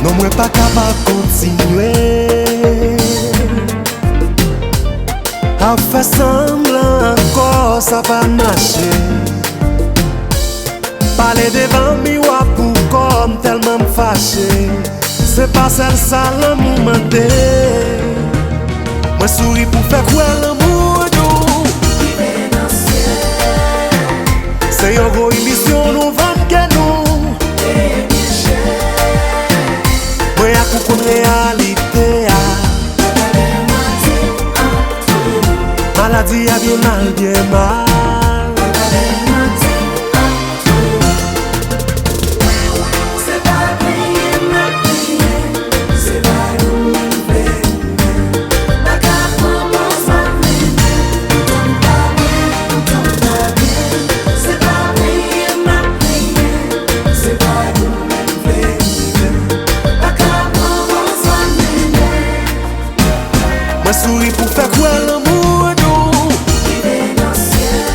Non mwen pa kapab kontinue a fè semblan ankor sa pa mache. Pale devan miwa pou kom telman m fache. Se pa sel sa l'amou mante. Mwen souri pou fè kwe l'amou nou vive nan siel. Se yon gro ilisyon nou van gen nou mwen akou kon realite a. Maladi a bien mal, bien mal. Mwen souri pou fè kwe l'amou nou vive nan siel.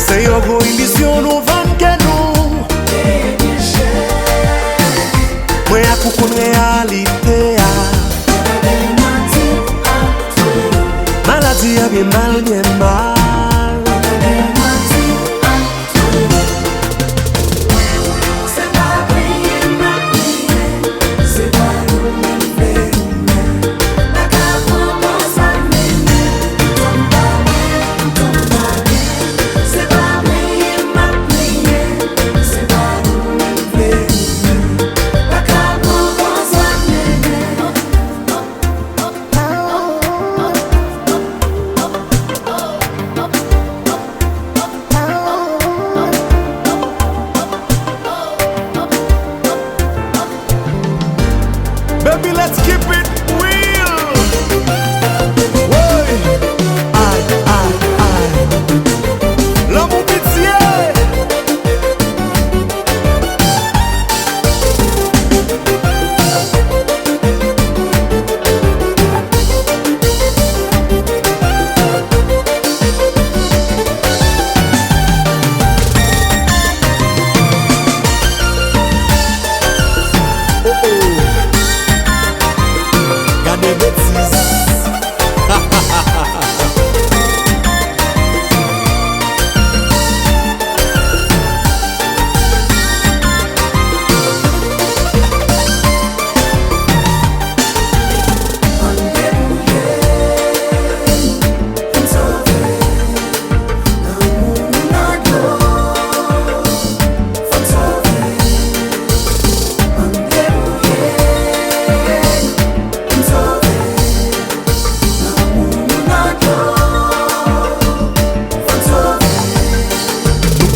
Se yon gro ilisyon nou van gen nou mwen akou kon realite a. Maladi a bien mal, bien mal. Baby, let's keep it real. Woy, ay. L'amour pitié.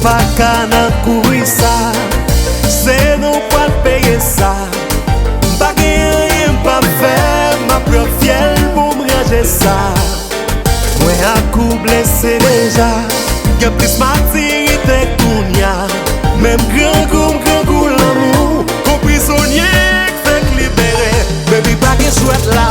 Pa ka nan kouri sa, se nou pal peye sa. Pa gen yon pa fè, ma preu fiel pou mreje sa. Mwen akou blese deja, gen plis matirite kounya. Mem gran kou l'amou, kon prisonye k fèk libere. Baby pa gen chouet la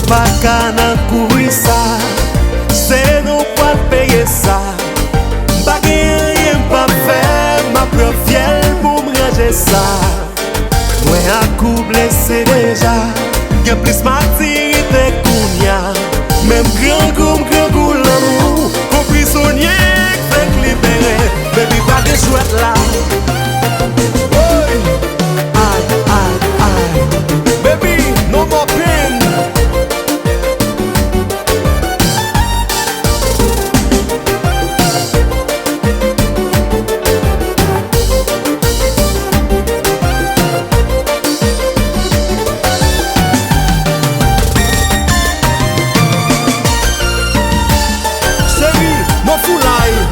pa ka nan kouri sa, se nou pal peye sa. Pa gen yon pa fè, ma preu fiel pou mreje sa. Mwen akou blese deja, gen plis matirite kounya. Mem gran kou l'amou, kon prisonye k fèk libere. Baby pa gen chouet la. Woy, ay. Baby, no more pain. gros foulay.